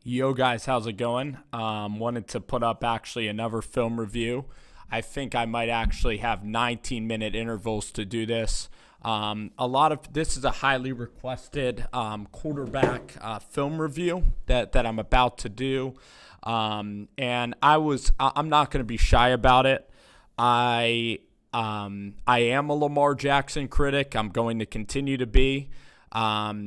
Yo guys, how's it going? Wanted to put up actually another film review. I think I might actually have 19-minute intervals to do this. A lot of this is a highly requested quarterback film review that I'm about to do, and I'm not going to be shy about it. I am a Lamar Jackson critic. I'm going to continue to be.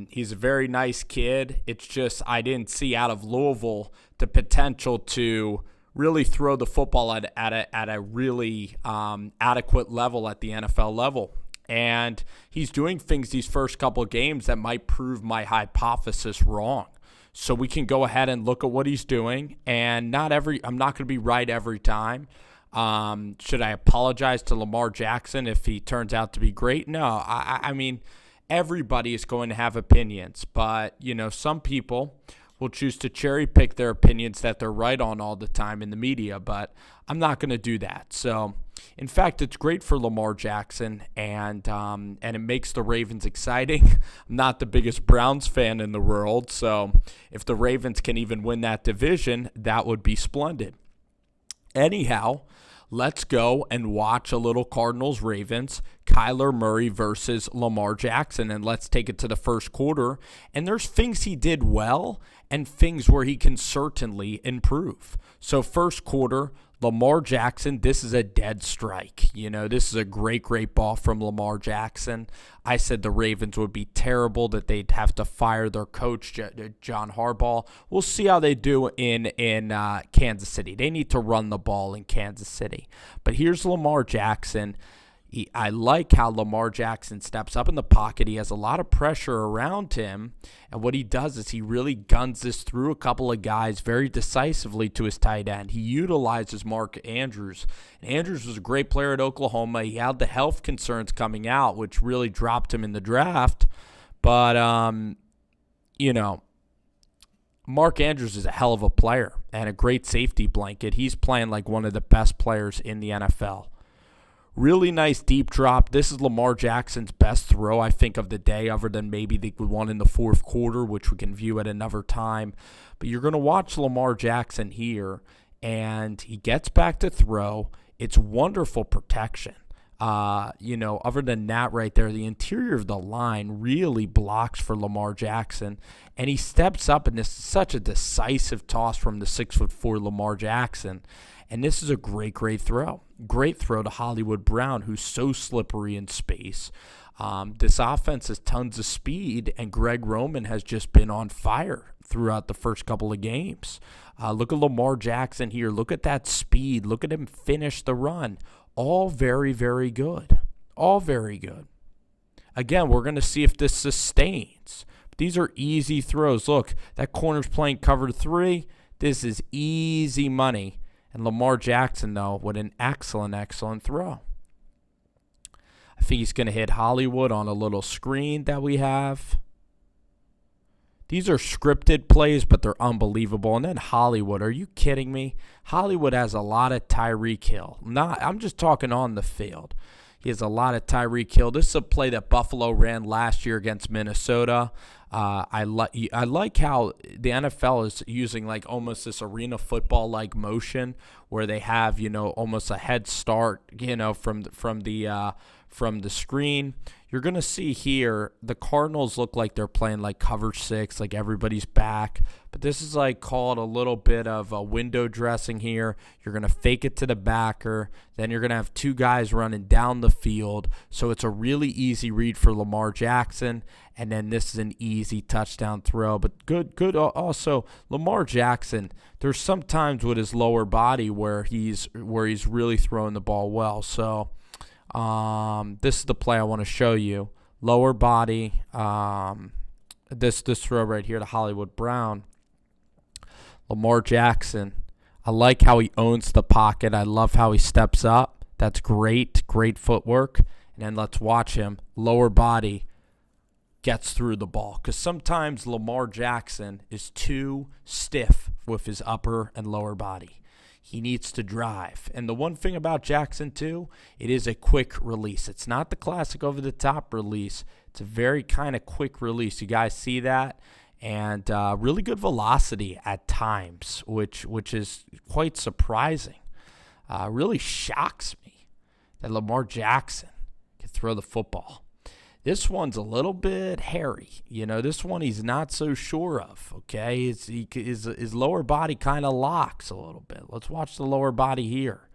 He's a very nice kid. It's just I didn't see out of Louisville the potential to really throw the football at a really adequate level at the NFL level. And he's doing things these first couple of games that might prove my hypothesis wrong. So we can go ahead and look at what he's doing. And I'm not going to be right every time. Should I apologize to Lamar Jackson if he turns out to be great? No, I mean, everybody is going to have opinions, but, some people will choose to cherry pick their opinions that they're right on all the time in the media, but I'm not going to do that. So, in fact, it's great for Lamar Jackson, and it makes the Ravens exciting. I'm not the biggest Browns fan in the world, so if the Ravens can even win that division, that would be splendid. Anyhow, let's go and watch a little Cardinals-Ravens, Kyler Murray versus Lamar Jackson, and let's take it to the first quarter. And there's things he did well and things where he can certainly improve. So first quarter, Lamar Jackson, this is a dead strike. This is a great ball from Lamar Jackson. I said the Ravens would be terrible, that they'd have to fire their coach, John Harbaugh. We'll see how they do in Kansas City. They need to run the ball in Kansas City. But here's Lamar Jackson. I like how Lamar Jackson steps up in the pocket. He has a lot of pressure around him, and what he does is he really guns this through a couple of guys very decisively to his tight end. He utilizes Mark Andrews. And Andrews was a great player at Oklahoma. He had the health concerns coming out, which really dropped him in the draft. But, Mark Andrews is a hell of a player and a great safety blanket. He's playing like one of the best players in the NFL. Really nice deep drop. This is Lamar Jackson's best throw, I think, of the day, other than maybe the one in the fourth quarter, which we can view at another time. But you're going to watch Lamar Jackson here, and he gets back to throw. It's wonderful protection. Other than that right there, the interior of the line really blocks for Lamar Jackson, and he steps up, and this is such a decisive toss from the 6'4" Lamar Jackson. And this is a great throw. Great throw to Hollywood Brown, who's so slippery in space. This offense has tons of speed, and Greg Roman has just been on fire throughout the first couple of games. Look at Lamar Jackson here. Look at that speed. Look at him finish the run. All very good. All very good. Again, we're going to see if this sustains. These are easy throws. Look, that corner's playing cover 3. This is easy money. And Lamar Jackson, though, with an excellent throw. I think he's going to hit Hollywood on a little screen that we have. These are scripted plays, but they're unbelievable. And then Hollywood, are you kidding me? Hollywood has a lot of Tyreek Hill. I'm just talking on the field. He has a lot of Tyreek Hill. This is a play that Buffalo ran last year against Minnesota. I like how the NFL is using like almost this arena football like motion where they have almost a head start from the screen. You're gonna see here the Cardinals look like they're playing like cover 6, like everybody's back. But this is like called a little bit of a window dressing here. You're gonna fake it to the backer. Then you're gonna have 2 guys running down the field. So it's a really easy read for Lamar Jackson. And then this is an easy touchdown throw. But good. Also, Lamar Jackson, there's some times with his lower body where he's really throwing the ball well. So this is the play I want to show you. Lower body. This throw right here to Hollywood Brown. Lamar Jackson. I like how he owns the pocket. I love how he steps up. That's great footwork. And then let's watch him. Lower body. Gets through the ball, because sometimes Lamar Jackson is too stiff with his upper and lower body. He needs to drive. And the one thing about Jackson, too, it is a quick release. It's not the classic over-the-top release. It's a very kind of quick release. You guys see that? and really good velocity at times, which is quite surprising. Really shocks me that Lamar Jackson can throw the football. This one's a little bit hairy. This one he's not so sure of, okay? His lower body kind of locks a little bit. Let's watch the lower body here.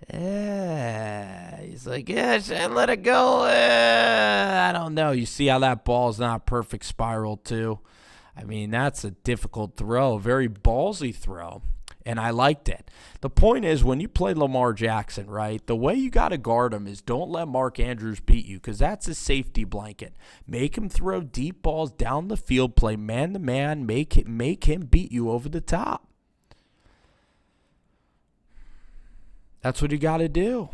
He's like, should I let it go? I don't know. You see how that ball's not perfect spiral, too? I mean, that's a difficult throw, very ballsy throw, and I liked it. The point is, when you play Lamar Jackson, right, the way you got to guard him is don't let Mark Andrews beat you, because that's his safety blanket. Make him throw deep balls down the field, play man-to-man, make him beat you over the top. That's what you got to do.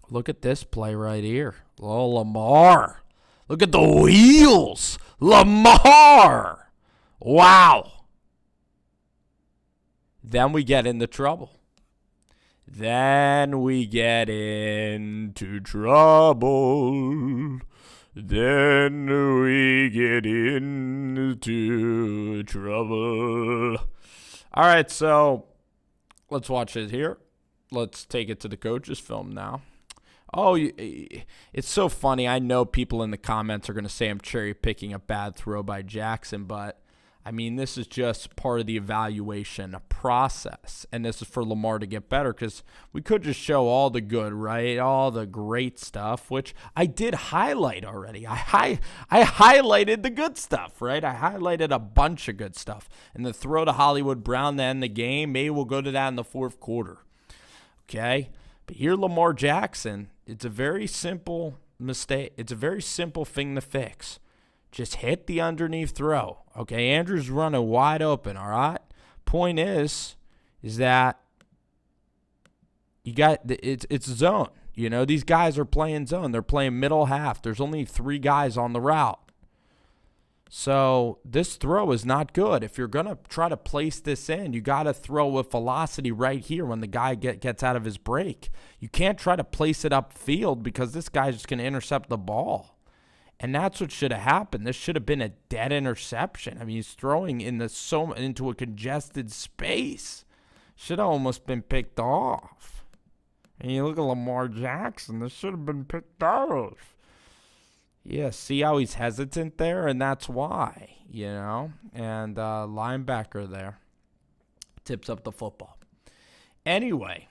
Look at this play right here. Oh, Lamar. Look at the wheels. Lamar. Wow. Then we get into trouble. Then we get into trouble. All right, so let's watch it here. Let's take it to the coach's film now. Oh, it's so funny. I know people in the comments are going to say I'm cherry picking a bad throw by Jackson, but I mean, this is just part of the evaluation process, and this is for Lamar to get better, because we could just show all the good, right? All the great stuff, which I did highlight already. I highlighted the good stuff, right? I highlighted a bunch of good stuff. And the throw to Hollywood Brown to end the game, maybe we'll go to that in the fourth quarter, okay? But here, Lamar Jackson, it's a very simple mistake. It's a very simple thing to fix. Just hit the underneath throw. Okay, Andrew's running wide open, all right? Point is that you got it's zone. These guys are playing zone. They're playing middle half. There's only 3 guys on the route. So this throw is not good. If you're going to try to place this in, you got to throw with velocity right here when the guy gets out of his break. You can't try to place it upfield, because this guy's just going to intercept the ball. And that's what should have happened. This should have been a dead interception. I mean, he's throwing into a congested space. Should have almost been picked off. And you look at Lamar Jackson. This should have been picked off. Yeah, see how he's hesitant there? And that's why, And linebacker there tips up the football. Anyway.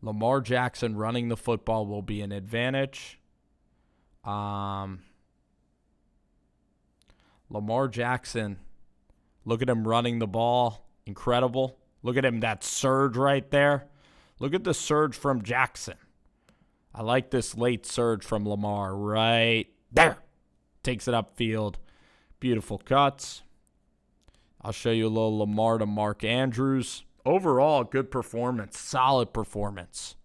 Lamar Jackson running the football will be an advantage. Lamar Jackson, look at him running the ball. Incredible. Look at him, that surge right there. Look at the surge from Jackson. I like this late surge from Lamar right there. Takes it upfield. Beautiful cuts. I'll show you a little Lamar to Mark Andrews. Overall, good performance. Solid performance.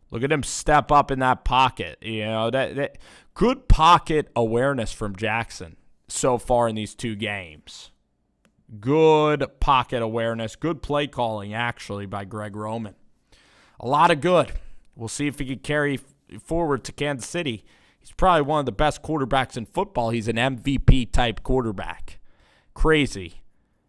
Look at him step up in that pocket. That good pocket awareness from Jackson so far in these 2 games. Good pocket awareness. Good play calling, actually, by Greg Roman. A lot of good. We'll see if he can carry forward to Kansas City. He's probably one of the best quarterbacks in football. He's an MVP-type quarterback. Crazy.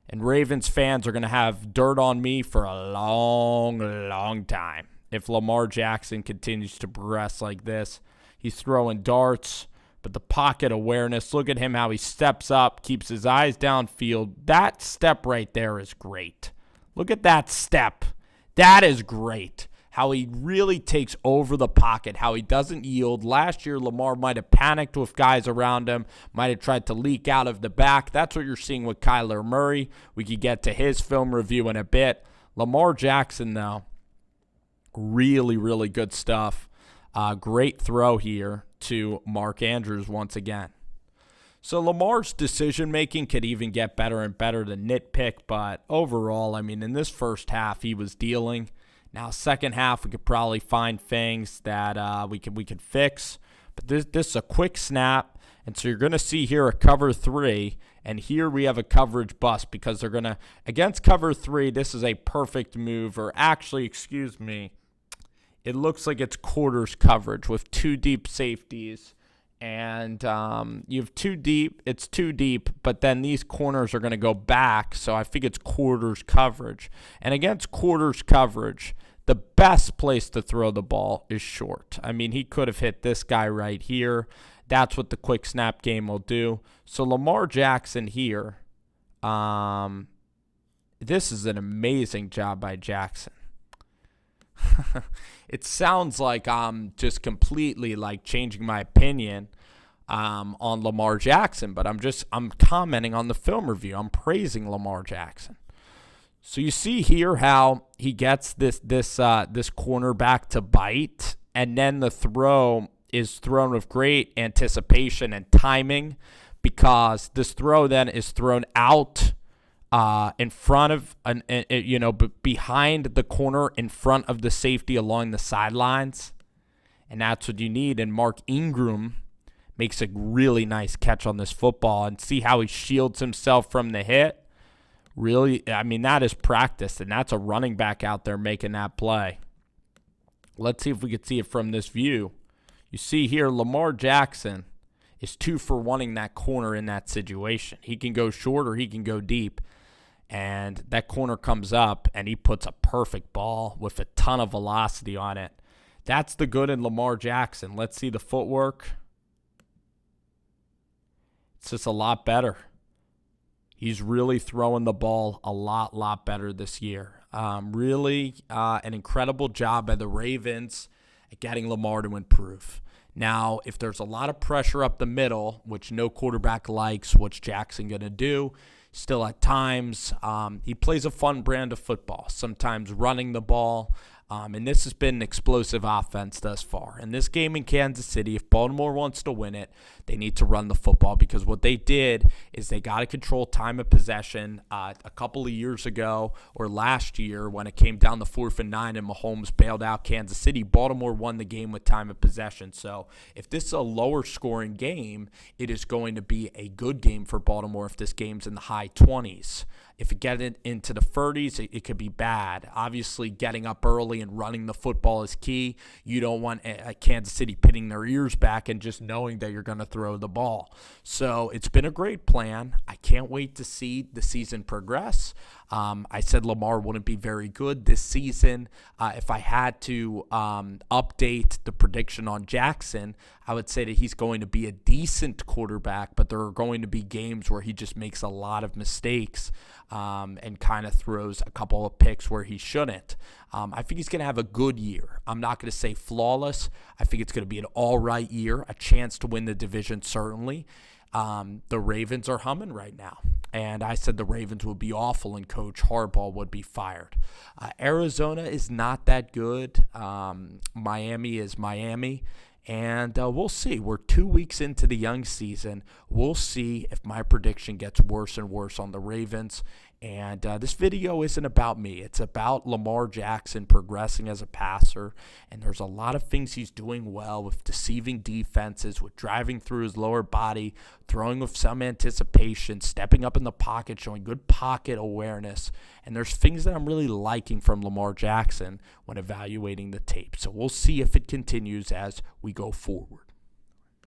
And Ravens fans are going to have dirt on me for a long, long time if Lamar Jackson continues to progress like this. He's throwing darts, but the pocket awareness, look at him, how he steps up, keeps his eyes downfield. That step right there is great. Look at that step. That is great. How he really takes over the pocket, how he doesn't yield. Last year, Lamar might have panicked with guys around him, might have tried to leak out of the back. That's what you're seeing with Kyler Murray. We could get to his film review in a bit. Lamar Jackson, though, really, really good stuff. Great throw here to Mark Andrews once again. So Lamar's decision-making could even get better and better to nitpick, but overall, I mean, in this first half, he was dealing. Now, second half, we could probably find things that we could fix. But this is a quick snap, And so you're going to see here a cover 3, and here we have a coverage bust because they're going to, against cover 3, this is a perfect move, or actually, excuse me, it looks like it's quarters coverage with 2 deep safeties. And you have 2 deep, it's 2 deep, but then these corners are going to go back, so I think it's quarters coverage. And against quarters coverage, the best place to throw the ball is short. I mean, he could have hit this guy right here. That's what the quick snap game will do. So Lamar Jackson here, this is an amazing job by Jackson. It sounds like I'm just completely like changing my opinion on Lamar Jackson, but I'm commenting on the film review. I'm praising Lamar Jackson. So you see here how he gets this cornerback to bite, and then the throw is thrown with great anticipation and timing, because this throw then is thrown out in front of behind the corner, in front of the safety along the sidelines, and that's what you need. And Mark Ingram makes a really nice catch on this football, and see how he shields himself from the hit. Really, I mean, that is practice, and that's a running back out there making that play. Let's see if we could see it from this view. You see here, Lamar Jackson is 2 for 1ing that corner in that situation. He can go short or he can go deep. And that corner comes up, and he puts a perfect ball with a ton of velocity on it. That's the good in Lamar Jackson. Let's see the footwork. It's just a lot better. He's really throwing the ball a lot better this year. Really an incredible job by the Ravens at getting Lamar to improve. Now, if there's a lot of pressure up the middle, which no quarterback likes, what's Jackson going to do? Still at times, he plays a fun brand of football, sometimes running the ball. And this has been an explosive offense thus far. In this game in Kansas City, if Baltimore wants to win it, they need to run the football, because what they did is they got to control time of possession a couple of years ago, or last year when it came down to 4th and 9 and Mahomes bailed out Kansas City. Baltimore won the game with time of possession. So if this is a lower scoring game, it is going to be a good game for Baltimore if this game's in the high 20s. If it gets into the 30s, it could be bad. Obviously, getting up early and running the football is key. You don't want Kansas City pinning their ears back and just knowing that you're going to throw the ball. So it's been a great plan. I can't wait to see the season progress. I said Lamar wouldn't be very good this season. If I had to update the prediction on Jackson, I would say that he's going to be a decent quarterback, but there are going to be games where he just makes a lot of mistakes and kind of throws a couple of picks where he shouldn't. I think he's going to have a good year. I'm not going to say flawless. I think it's going to be an all right year, a chance to win the division certainly. The Ravens are humming right now. And I said the Ravens would be awful and Coach Harbaugh would be fired. Arizona is not that good. Miami is Miami. And we'll see. We're 2 weeks into the young season. We'll see if my prediction gets worse and worse on the Ravens. And this video isn't about me. It's about Lamar Jackson progressing as a passer. And there's a lot of things he's doing well, with deceiving defenses, with driving through his lower body, throwing with some anticipation, stepping up in the pocket, showing good pocket awareness. And there's things that I'm really liking from Lamar Jackson when evaluating the tape. So we'll see if it continues as we go forward.